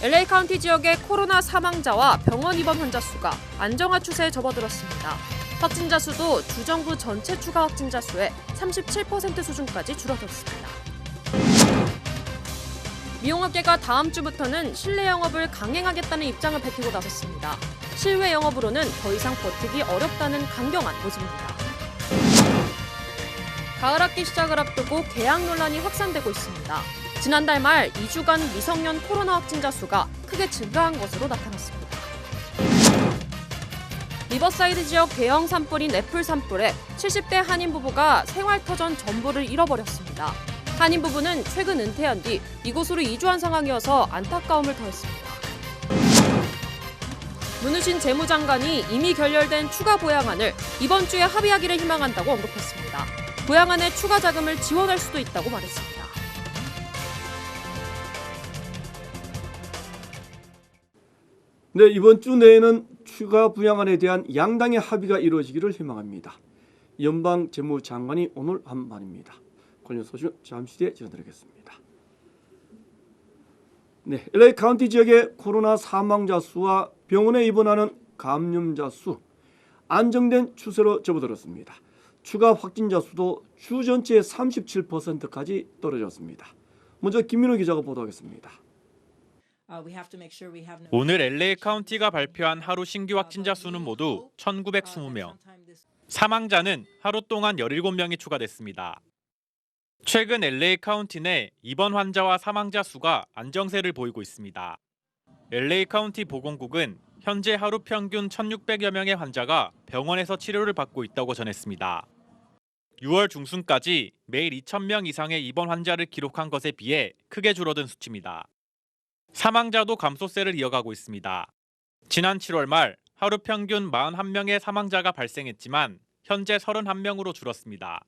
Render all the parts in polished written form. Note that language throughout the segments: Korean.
LA 카운티 지역의 코로나 사망자와 병원 입원 환자 수가 안정화 추세에 접어들었습니다. 확진자 수도 주정부 전체 추가 확진자 수의 37% 수준까지 줄어들었습니다. 미용업계가 다음 주부터는 실내 영업을 강행하겠다는 입장을 밝히고 나섰습니다. 실외 영업으로는 더 이상 버티기 어렵다는 강경한 모습입니다. 가을 학기 시작을 앞두고 개학 논란이 확산되고 있습니다. 지난달 말 2주간 미성년 코로나 확진자 수가 크게 증가한 것으로 나타났습니다. 리버사이드 지역 대형 산불인 애플 산불에 70대 한인 부부가 생활터전 전부를 잃어버렸습니다. 한인 부부는 최근 은퇴한 뒤 이곳으로 이주한 상황이어서 안타까움을 더했습니다. 문우신 재무장관이 이미 결렬된 추가 보양안을 이번 주에 합의하기를 희망한다고 언급했습니다. 보양안에 추가 자금을 지원할 수도 있다고 말했습니다. 네, 이번 주 내에는 추가 부양안에 대한 양당의 합의가 이루어지기를 희망합니다. 연방 재무장관이 오늘 한 말입니다. 관련 소식은 잠시 뒤에 전해드리겠습니다. 네, LA 카운티 지역의 코로나 사망자 수와 병원에 입원하는 감염자 수 안정된 추세로 접어들었습니다. 추가 확진자 수도 주 전체의 37%까지 떨어졌습니다. 먼저 김민호 기자가 보도하겠습니다. 오늘 LA 카운티가 발표한 하루 신규 확진자 수는 모두 1,920명. 사망자는 하루 동안 17명이 추가됐습니다. 최근 LA 카운티 내 입원 환자와 사망자 수가 안정세를 보이고 있습니다. LA 카운티 보건국은 현재 하루 평균 1,600여 명의 환자가 병원에서 치료를 받고 있다고 전했습니다. 6월 중순까지 매일 2,000명 이상의 입원 환자를 기록한 것에 비해 크게 줄어든 수치입니다. 사망자도 감소세를 이어가고 있습니다. 지난 7월 말 하루 평균 41명의 사망자가 발생했지만 현재 31명으로 줄었습니다.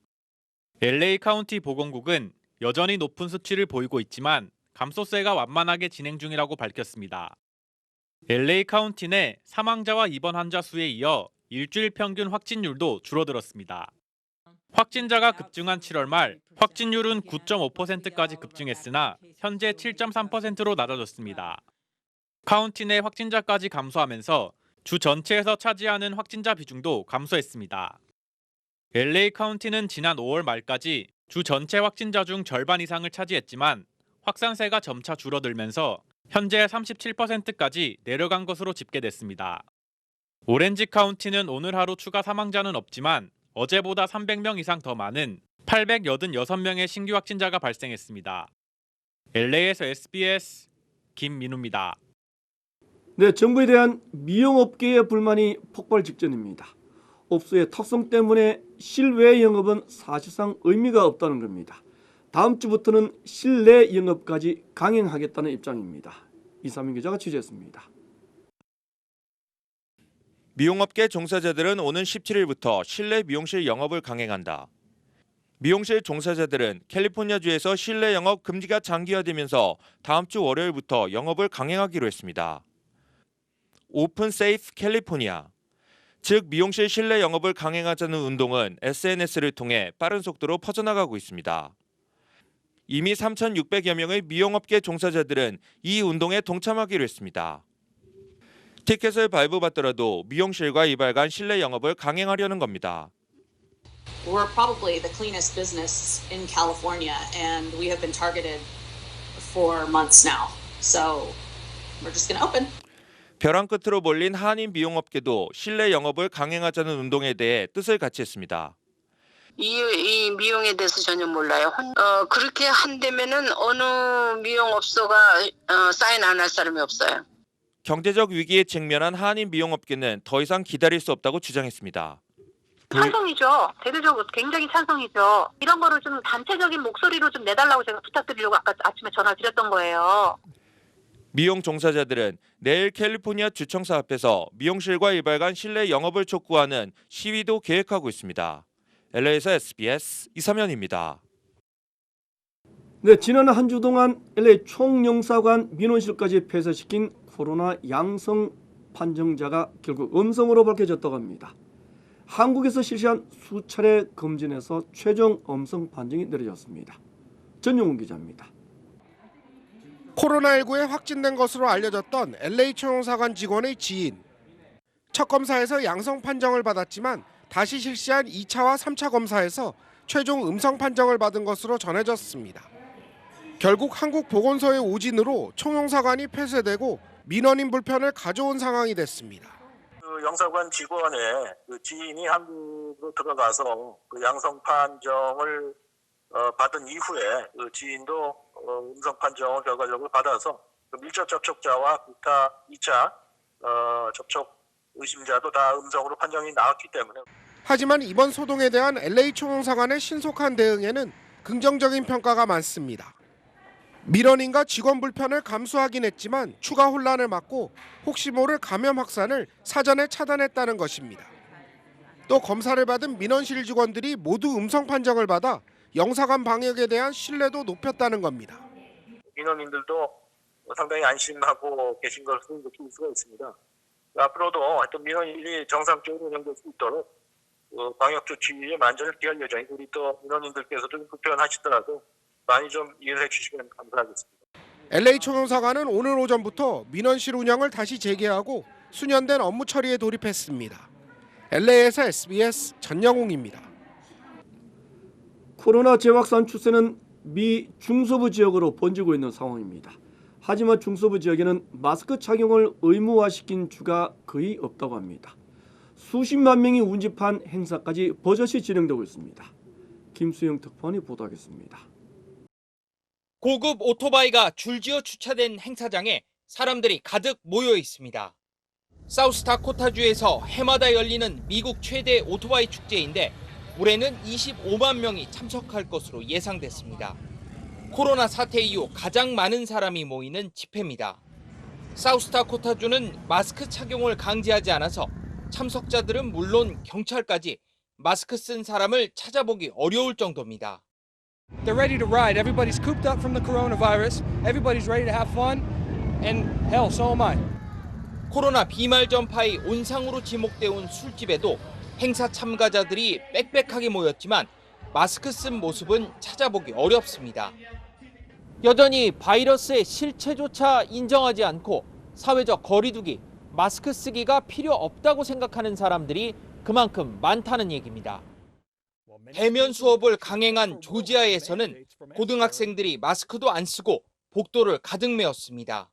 LA 카운티 보건국은 여전히 높은 수치를 보이고 있지만 감소세가 완만하게 진행 중이라고 밝혔습니다. LA 카운티 내 사망자와 입원 환자 수에 이어 일주일 평균 확진율도 줄어들었습니다. 확진자가 급증한 7월 말 확진율은 9.5%까지 급증했으나 현재 7.3%로 낮아졌습니다. 카운티 내 확진자까지 감소하면서 주 전체에서 차지하는 확진자 비중도 감소했습니다. LA 카운티는 지난 5월 말까지 주 전체 확진자 중 절반 이상을 차지했지만 확산세가 점차 줄어들면서 현재 37%까지 내려간 것으로 집계됐습니다. 오렌지 카운티는 오늘 하루 추가 사망자는 없지만 어제보다 300명 이상 더 많은 886명의 신규 확진자가 발생했습니다. LA에서 SBS 김민우입니다. 네, 정부에 대한 미용업계의 불만이 폭발 직전입니다. 업소의 특성 때문에 실외 영업은 사실상 의미가 없다는 겁니다. 다음 주부터는 실내 영업까지 강행하겠다는 입장입니다. 이상민 기자가 취재했습니다. 미용업계 종사자들은 오는 17일부터 실내 미용실 영업을 강행한다. 미용실 종사자들은 캘리포니아주에서 실내 영업 금지가 장기화되면서 다음 주 월요일부터 영업을 강행하기로 했습니다. 오픈 세이프 캘리포니아, 즉 미용실 실내 영업을 강행하자는 운동은 SNS를 통해 빠른 속도로 퍼져나가고 있습니다. 이미 3,600여 명의 미용업계 종사자들은 이 운동에 동참하기로 했습니다. 티켓을 발부받더라도 미용실과 이발관 실내 영업을 강행하려는 겁니다. We're probably the cleanest business in California, and we have been targeted for months now. So we're just going to open. 벼랑 끝으로 몰린 한인 미용업계도 실내 영업을 강행하자는 운동에 대해 뜻을 같이 했습니다. 이 미용에 대해서 전혀 몰라요. 그렇게 한다면은 어느 미용업소가 사인 안 할 사람이 없어요. 경제적 위기에 직면한 한인 미용업계는 더 이상 기다릴 수 없다고 주장했습니다. 찬성이죠. 대대적으로 굉장히 찬성이죠. 이런 거를 좀 단체적인 목소리로 좀 내달라고 제가 부탁드리려고 아까 아침에 전화 드렸던 거예요. 미용 종사자들은 내일 캘리포니아 주청사 앞에서 미용실과 이발관 실내 영업을 촉구하는 시위도 계획하고 있습니다. LA에서 SBS 이삼현입니다. 네, 지난 한 주 동안 LA 총영사관 민원실까지 폐쇄시킨 코로나 양성 판정자가 결국 음성으로 밝혀졌다고 합니다. 한국에서 실시한 수차례 검진에서 최종 음성 판정이 내려졌습니다. 전용훈 기자입니다. 코로나19에 확진된 것으로 알려졌던 LA 초용사관 직원의 지인. 첫 검사에서 양성 판정을 받았지만 다시 실시한 2차와 3차 검사에서 최종 음성 판정을 받은 것으로 전해졌습니다. 결국 한국보건소의 오진으로 총용사관이 폐쇄되고 민원인 불편을 가져온 상황이 됐습니다. 그 영사관 직원의 그 지인이 한국으로 들어가서 그 양성 판정을 받은 이후에 그 지인도 음성 판정을 결과적으로 받아서 그 밀접 접촉자와 기타 2차 접촉 의심자도 다 음성으로 판정이 나왔기 때문에. 하지만 이번 소동에 대한 LA 총용사관의 신속한 대응에는 긍정적인 평가가 많습니다. 민원인과 직원 불편을 감수하긴 했지만 추가 혼란을 막고 혹시 모를 감염 확산을 사전에 차단했다는 것입니다. 또 검사를 받은 민원실 직원들이 모두 음성 판정을 받아 영사관 방역에 대한 신뢰도 높였다는 겁니다. 민원인들도 상당히 안심하고 계신 것을 느낄 수가 있습니다. 앞으로도 하여튼 민원인이 정상적으로 운영될 수 있도록 방역 조치에 만전을 기할 예정이고, 우리 또 민원인들께서도 불편하시더라도 많이 좀 이해를 해주시면 감사하겠습니다. LA 총용사관은 오늘 오전부터 민원실 운영을 다시 재개하고 수년된 업무 처리에 돌입했습니다. LA에서 SBS 전영웅입니다. 코로나 재확산 추세는 미 중서부 지역으로 번지고 있는 상황입니다. 하지만 중서부 지역에는 마스크 착용을 의무화시킨 주가 거의 없다고 합니다. 수십만 명이 운집한 행사까지 버젓이 진행되고 있습니다. 김수영 특파원이 보도하겠습니다. 고급 오토바이가 줄지어 주차된 행사장에 사람들이 가득 모여 있습니다. 사우스다코타주에서 해마다 열리는 미국 최대 오토바이 축제인데 올해는 25만 명이 참석할 것으로 예상됐습니다. 코로나 사태 이후 가장 많은 사람이 모이는 집회입니다. 사우스다코타주는 마스크 착용을 강제하지 않아서 참석자들은 물론 경찰까지 마스크 쓴 사람을 찾아보기 어려울 정도입니다. They're ready to ride. Everybody's cooped up from the coronavirus. Everybody's ready to have fun. And hell, so am I. 코로나 비말 전파의 온상으로 지목되어 온 술집에도 행사 참가자들이 빽빽하게 모였지만 마스크 쓴 모습은 찾아보기 어렵습니다. 여전히 바이러스의 실체조차 인정하지 않고 사회적 거리두기, 마스크 쓰기가 필요 없다고 생각하는 사람들이 그만큼 많다는 얘기입니다. 대면 수업을 강행한 조지아에서는 고등학생들이 마스크도 안 쓰고 복도를 가득 메웠습니다.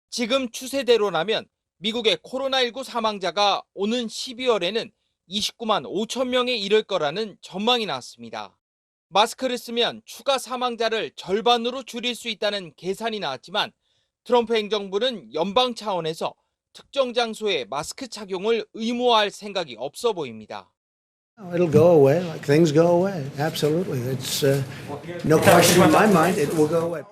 지금 추세대로라면 미국의 코로나19 사망자가 오는 12월에는 29만 5천 명에 이를 거라는 전망이 나왔습니다. 마스크를 쓰면 추가 사망자를 절반으로 줄일 수 있다는 계산이 나왔지만 트럼프 행정부는 연방 차원에서 특정 장소에 마스크 착용을 의무화할 생각이 없어 보입니다. It'll go away like things go away. Absolutely. It's no question in my mind it will go away.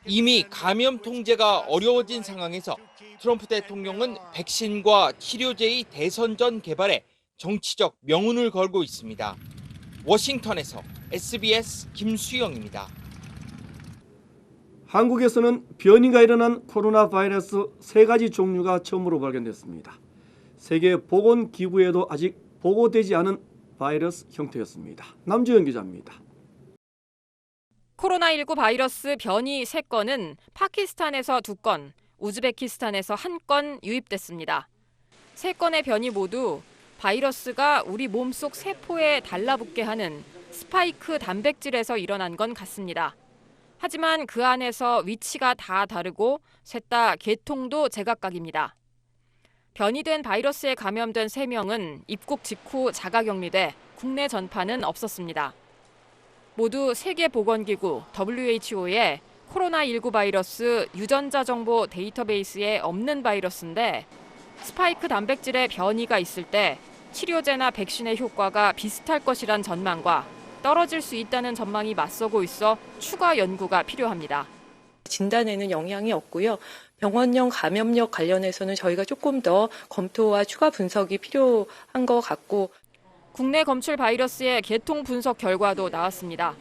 이미 감염 통제가 어려워진 상황에서 트럼프 대통령은 백신과 치료제의 대선전 개발에 정치적 명운을 걸고 있습니다. 워싱턴에서 SBS 김수영입니다. 한국에서는 변이가 일어난 코로나 바이러스 3가지 종류가 처음으로 발견됐습니다. 세계보건기구에도 아직 보고되지 않은 바이러스 형태였습니다. 남주현 기자입니다. 코로나19 바이러스 변이 3건은 파키스탄에서 2건, 우즈베키스탄에서 1건 유입됐습니다. 3건의 변이 모두 바이러스가 우리 몸속 세포에 달라붙게 하는 스파이크 단백질에서 일어난 건 같습니다. 하지만 그 안에서 위치가 다 다르고 셋 다 계통도 제각각입니다. 변이된 바이러스에 감염된 3명은 입국 직후 자가격리돼 국내 전파는 없었습니다. 모두 세계보건기구 WHO의 코로나19 바이러스 유전자 정보 데이터베이스에 없는 바이러스인데 스파이크 단백질의 변이가 있을 때 치료제나 백신의 효과가 비슷할 것이란 전망과 떨어질 수 있다는 전망이 맞서고 있어 추가 연구가 필요합니다. 진단에는 영향이 없고요. 병원용 감염력 관련해서는 저희가 조금 더 검토와 추가 분석이 필요한 것 같고 국내 검출 바이러스의 계통 분석 결과도 나왔습니다.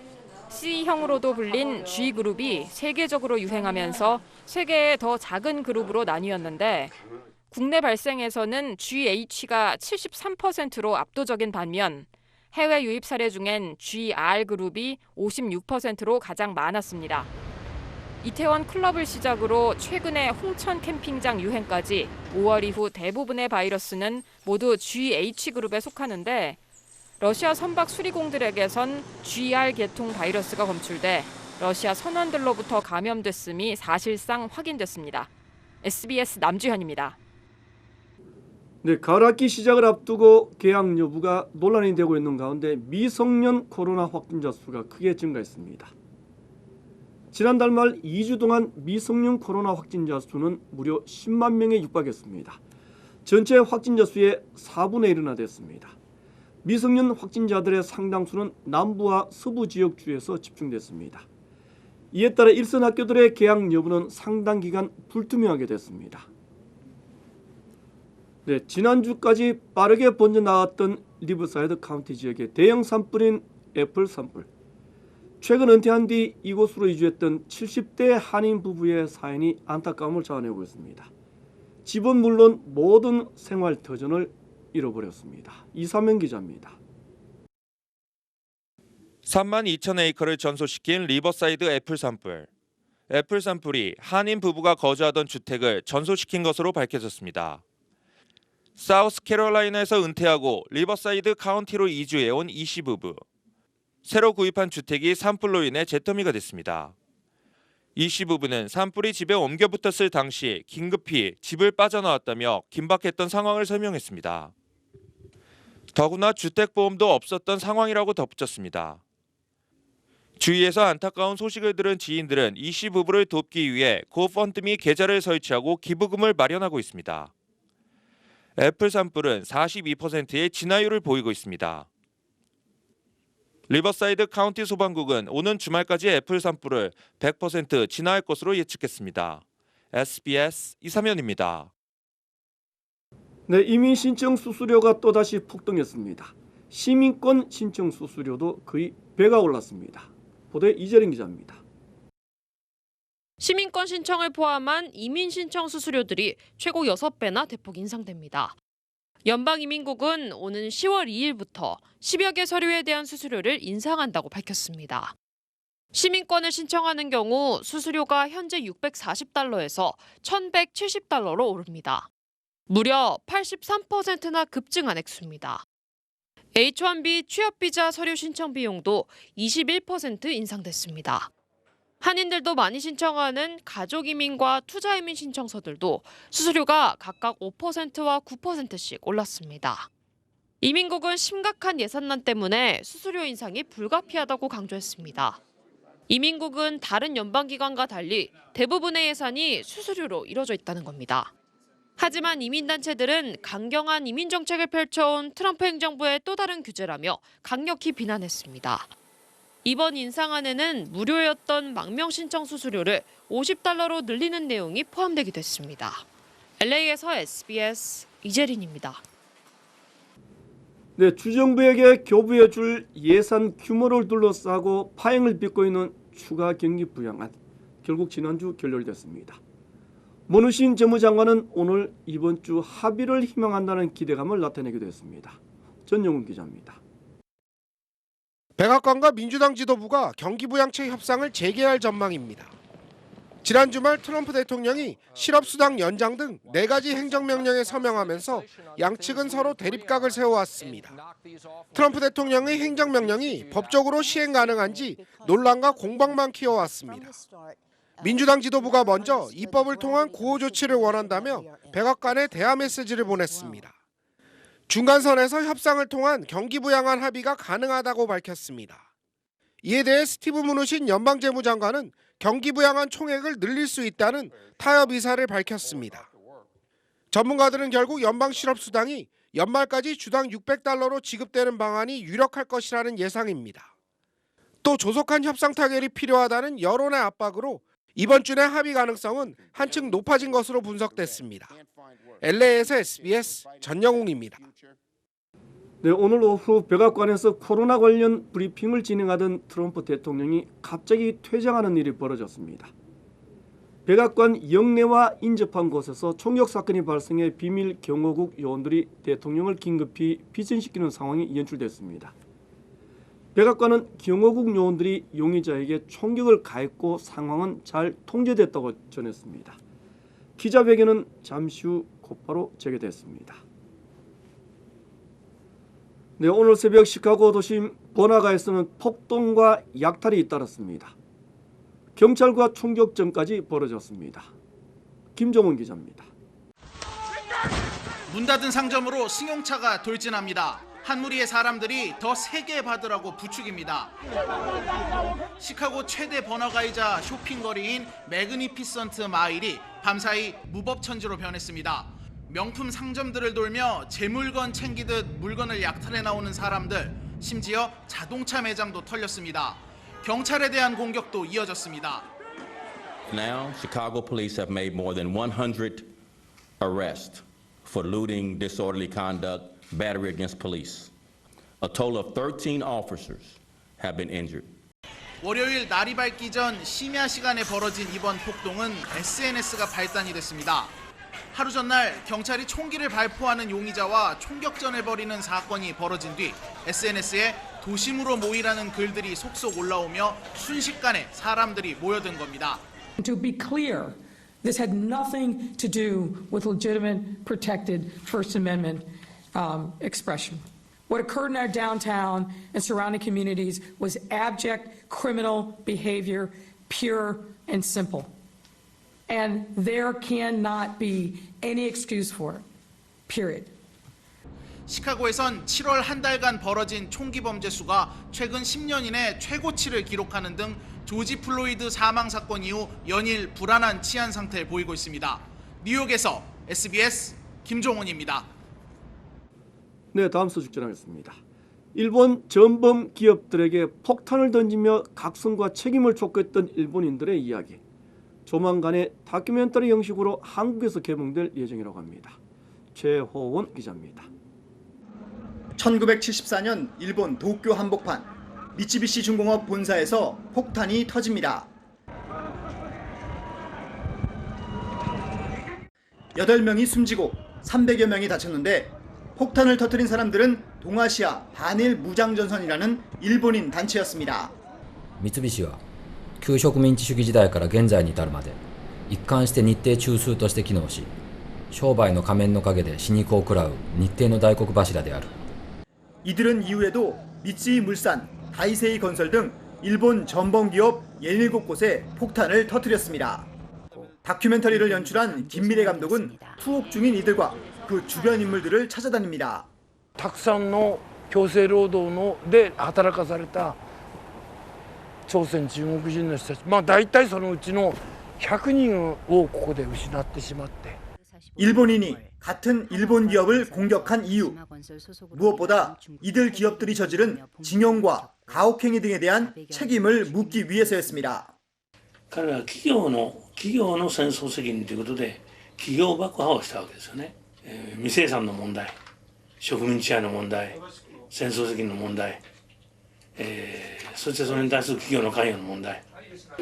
C형으로도 불린 G그룹이 세계적으로 유행하면서 3개의 더 작은 그룹으로 나뉘었는데 국내 발생에서는 GH가 73%로 압도적인 반면 해외 유입 사례 중엔 GR그룹이 56%로 가장 많았습니다. 이태원 클럽을 시작으로 최근의 홍천 캠핑장 유행까지 5월 이후 대부분의 바이러스는 모두 GH그룹에 속하는데 러시아 선박 수리공들에게선 GR 계통 바이러스가 검출돼 러시아 선원들로부터 감염됐음이 사실상 확인됐습니다. SBS 남주현입니다. 네, 가을학기 시작을 앞두고 개학 여부가 논란이 되고 있는 가운데 미성년 코로나 확진자 수가 크게 증가했습니다. 지난달 말 2주 동안 미성년 코로나 확진자 수는 무려 10만 명에 육박했습니다. 전체 확진자 수의 4분의 1이나 됐습니다. 미성년 확진자들의 상당수는 남부와 서부 지역주에서 집중됐습니다. 이에 따라 일선 학교들의 개학 여부는 상당 기간 불투명하게 됐습니다. 네, 지난주까지 빠르게 번져나왔던 리버사이드 카운티 지역의 대형 산불인 애플 산불. 최근 은퇴한 뒤 이곳으로 이주했던 70대 한인 부부의 사연이 안타까움을 자아내고 있습니다. 집은 물론 모든 생활 터전을 잃어버렸습니다. 이사명 기자입니다. 32,000에이커를 전소시킨 리버사이드 애플 산불. 애플 산불이 한인 부부가 거주하던 주택을 전소시킨 것으로 밝혀졌습니다. 사우스캐롤라이나에서 은퇴하고 리버사이드 카운티로 이주해온 이 씨 부부. 새로 구입한 주택이 산불로 인해 잿더미가 됐습니다. 이 씨 부부는 산불이 집에 옮겨 붙었을 당시 긴급히 집을 빠져나왔다며 긴박했던 상황을 설명했습니다. 더구나 주택보험도 없었던 상황이라고 덧붙였습니다. 주위에서 안타까운 소식을 들은 지인들은 이 씨 부부를 돕기 위해 고펀드미 계좌를 설치하고 기부금을 마련하고 있습니다. 애플 산불은 42%의 진화율을 보이고 있습니다. 리버사이드 카운티 소방국은 오는 주말까지 애플 산불을 100% 진화할 것으로 예측했습니다. SBS 이사면입니다. 네, 이민 신청 수수료가 또다시 폭등했습니다. 시민권 신청 수수료도 거의 배가 올랐습니다. 보도에 이재린 기자입니다. 시민권 신청을 포함한 이민 신청 수수료들이 최고 6배나 대폭 인상됩니다. 연방이민국은 오는 10월 2일부터 10여 개 서류에 대한 수수료를 인상한다고 밝혔습니다. 시민권을 신청하는 경우 수수료가 현재 $640에서 $1,170로 오릅니다. 무려 83%나 급증한 액수입니다. H-1B 취업비자 서류 신청 비용도 21% 인상됐습니다. 한인들도 많이 신청하는 가족이민과 투자이민 신청서들도 수수료가 각각 5%와 9%씩 올랐습니다. 이민국은 심각한 예산난 때문에 수수료 인상이 불가피하다고 강조했습니다. 이민국은 다른 연방기관과 달리 대부분의 예산이 수수료로 이뤄져 있다는 겁니다. 하지만 이민단체들은 강경한 이민정책을 펼쳐온 트럼프 행정부의 또 다른 규제라며 강력히 비난했습니다. 이번 인상안에는 무료였던 망명 신청 수수료를 $50로 늘리는 내용이 포함되기도 했습니다. LA에서 SBS 이재린입니다. 네, 주정부에게 교부해 줄 예산 규모를 둘러싸고 파행을 빚고 있는 추가 경기 부양안. 결국 지난주 결렬됐습니다. 문우신 재무장관은 오늘 이번 주 합의를 희망한다는 기대감을 나타내기도 했습니다. 전영훈 기자입니다. 백악관과 민주당 지도부가 경기부양책 협상을 재개할 전망입니다. 지난 주말 트럼프 대통령이 실업수당 연장 등 4가지 행정명령에 서명하면서 양측은 서로 대립각을 세워왔습니다. 트럼프 대통령의 행정명령이 법적으로 시행 가능한지 논란과 공방만 키워왔습니다. 민주당 지도부가 먼저 입법을 통한 구호 조치를 원한다며 백악관에 대화 메시지를 보냈습니다. 중간선에서 협상을 통한 경기부양안 합의가 가능하다고 밝혔습니다. 이에 대해 스티브 무누신 연방재무장관은 경기부양안 총액을 늘릴 수 있다는 타협 의사를 밝혔습니다. 전문가들은 결국 연방실업수당이 연말까지 주당 $600로 지급되는 방안이 유력할 것이라는 예상입니다. 또 조속한 협상 타결이 필요하다는 여론의 압박으로 이번 주 내 합의 가능성은 한층 높아진 것으로 분석됐습니다. LA에서 SBS 전영웅입니다. 네, 오늘 오후 백악관에서 코로나 관련 브리핑을 진행하던 트럼프 대통령이 갑자기 퇴장하는 일이 벌어졌습니다. 백악관 영내와 인접한 곳에서 총격 사건이 발생해 비밀 경호국 요원들이 대통령을 긴급히 피신시키는 상황이 연출됐습니다. 백악관은 경호국 요원들이 용의자에게 총격을 가했고 상황은 잘 통제됐다고 전했습니다. 기자회견은 잠시 후 곧바로 재개됐습니다. 네, 오늘 새벽 시카고 도심 번화가에서는 폭동과 약탈이 잇따랐습니다. 경찰과 총격전까지 벌어졌습니다. 김종훈 기자입니다. 문 닫은 상점으로 승용차가 돌진합니다. 한 무리의 사람들이 더 세게 받으라고 부축입니다. 시카고 최대 번화가이자 쇼핑거리인 매그니피선트 마일이 밤사이 무법천지로 변했습니다. 명품 상점들을 돌며 제 물건 챙기듯 물건을 약탈해 나오는 사람들, 심지어 자동차 매장도 털렸습니다. 경찰에 대한 공격도 이어졌습니다. Now, Chicago police have made more than 100 arrests for looting, disorderly conduct, battery against police. A total of 13 officers have been injured. 월요일 날이 밝기 전 심야 시간에 벌어진 이번 폭동은 SNS가 발단이 됐습니다. 하루 전날 경찰이 총기를 발포하는 용의자와 총격전을 벌이는 사건이 벌어진 뒤 SNS에 도심으로 모이라는 글들이 속속 올라오며 순식간에 사람들이 모여든 겁니다. To be clear, this had nothing to do with legitimate, protected First Amendment expression. What occurred in our downtown and surrounding communities was abject criminal behavior, pure and simple. And there cannot be any excuse for it, period. 시카고에선 7월 한 달간 벌어진 총기 범죄 수가 최근 10년 이내 최고치를 기록하는 등 조지 플로이드 사망 사건 이후 연일 불안한 치안 상태를 보이고 있습니다. 뉴욕에서 SBS 김종훈입니다. 네, 다음 소식 전하겠습니다. 일본 전범 기업들에게 폭탄을 던지며 각성과 책임을 촉구했던 일본인들의 이야기. 조만간에 다큐멘터리 형식으로 한국에서 개봉될 예정이라고 합니다. 최호원 기자입니다. 1974년 일본 도쿄 한복판 미쓰비시 중공업 본사에서 폭탄이 터집니다. 8명이 숨지고 300여 명이 다쳤는데 폭탄을 터뜨린 사람들은 동아시아 반일 무장전선이라는 일본인 단체였습니다. 三菱は旧植民地主義時代から現在に至るまで一貫して日程中枢として機能し、商売の仮面の陰で死肉を食らう日程の大黒柱である。 이들은 이후에도 미쓰이 물산, 다이세이 건설 등 일본 전범기업 17곳에 폭탄을 터뜨렸습니다. 다큐멘터리를 연출한 김미래 감독은 투옥 중인 이들과 그 주변 인물들을 찾아다닙니다. たくさんの強制労働で働かされた朝鮮中国人の人たち、大体そのうちの100人をここで失ってしまって。 일본인이 같은 일본 기업을 공격한 이유, 무엇보다 이들 기업들이 저지른 징용과 가혹행위 등에 대한 책임을 묻기 위해서였습니다. 彼らは企業の戦争責任ということで企業爆破をしたわけですよね。未生産の問題、植民地支配の問題、戦争責任の問題、そしてそれに対する企業の関与の問題。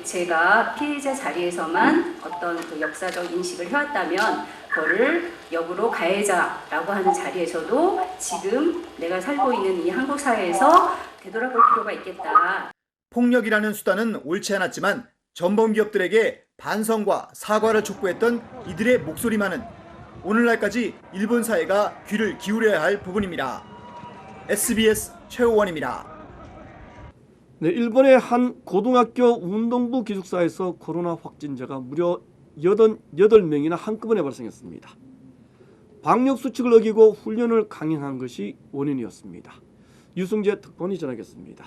제가 피해자 자리에서만 어떤 그 역사적 인식을 해왔다면 그거를 역으로 가해자라고 하는 자리에서도 지금 내가 살고 있는 이 한국 사회에서 되돌아볼 필요가 있겠다. 폭력이라는 수단은 옳지 않았지만 전범 기업들에게 반성과 사과를 촉구했던 이들의 목소리만은 오늘날까지 일본 사회가 귀를 기울여야 할 부분입니다. SBS 최호원입니다. 네, 일본의 한 고등학교 운동부 기숙사에서 코로나 확진자가 무려 88명이나 한꺼번에 발생했습니다. 방역 수칙을 어기고 훈련을 강행한 것이 원인이었습니다. 유승재 특파원이 전하겠습니다.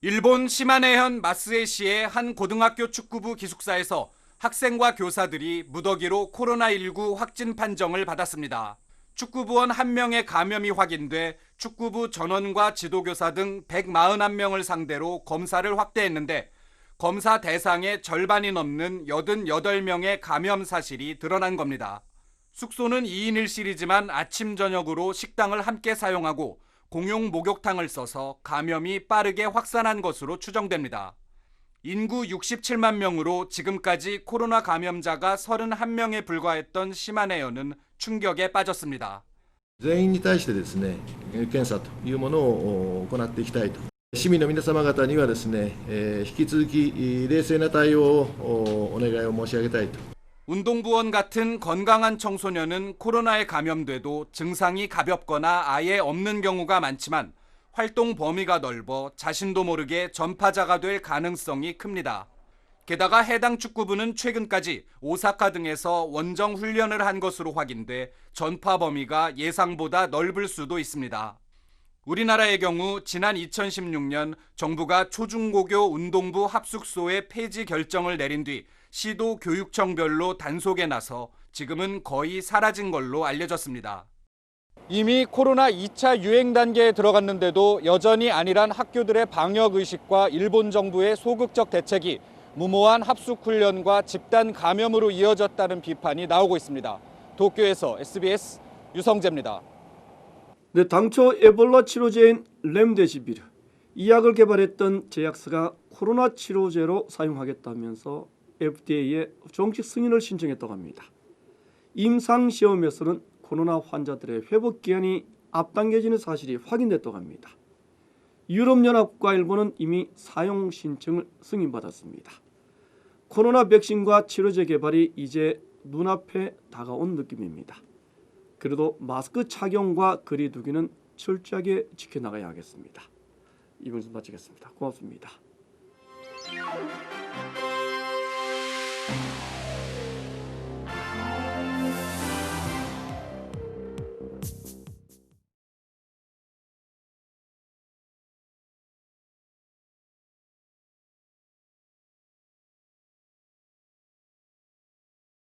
일본 시마네현 마스에시의 한 고등학교 축구부 기숙사에서 학생과 교사들이 무더기로 코로나19 확진 판정을 받았습니다. 축구부원 1명의 감염이 확인돼 축구부 전원과 지도교사 등 141명을 상대로 검사를 확대했는데 검사 대상의 절반이 넘는 88명의 감염 사실이 드러난 겁니다. 숙소는 2인 1실이지만 아침 저녁으로 식당을 함께 사용하고 공용 목욕탕을 써서 감염이 빠르게 확산한 것으로 추정됩니다. 인구 67만 명으로 지금까지 코로나 감염자가 31명에 불과했던 시마네현은 충격에 빠졌습니다. 全員に対してですね、検査というものを行っていきたいと。市民の皆様方にはですね、引き続き冷静な対応をお願いを申し上げたいと。 운동부원 같은 건강한 청소년은 코로나에 감염돼도 증상이 가볍거나 아예 없는 경우가 많지만 활동 범위가 넓어 자신도 모르게 전파자가 될 가능성이 큽니다. 게다가 해당 축구부는 최근까지 오사카 등에서 원정 훈련을 한 것으로 확인돼 전파 범위가 예상보다 넓을 수도 있습니다. 우리나라의 경우 지난 2016년 정부가 초중고교 운동부 합숙소의 폐지 결정을 내린 뒤 시도 교육청별로 단속에 나서 지금은 거의 사라진 걸로 알려졌습니다. 이미 코로나 2차 유행 단계에 들어갔는데도 여전히 안일한 학교들의 방역의식과 일본 정부의 소극적 대책이 무모한 합숙훈련과 집단 감염으로 이어졌다는 비판이 나오고 있습니다. 도쿄에서 SBS 유성재입니다. 네, 당초 에볼라 치료제인 렘데시비르, 이 약을 개발했던 제약사가 코로나 치료제로 사용하겠다면서 FDA에 정식 승인을 신청했다고 합니다. 임상시험에서는 코로나 환자들의 회복 기한이 앞당겨지는 사실이 확인됐다고 합니다. 유럽연합과 일본은 이미 사용 신청을 승인받았습니다. 코로나 백신과 치료제 개발이 이제 눈앞에 다가온 느낌입니다. 그래도 마스크 착용과 거리 두기는 철저하게 지켜나가야 하겠습니다. 이 방송 마치겠습니다. 고맙습니다.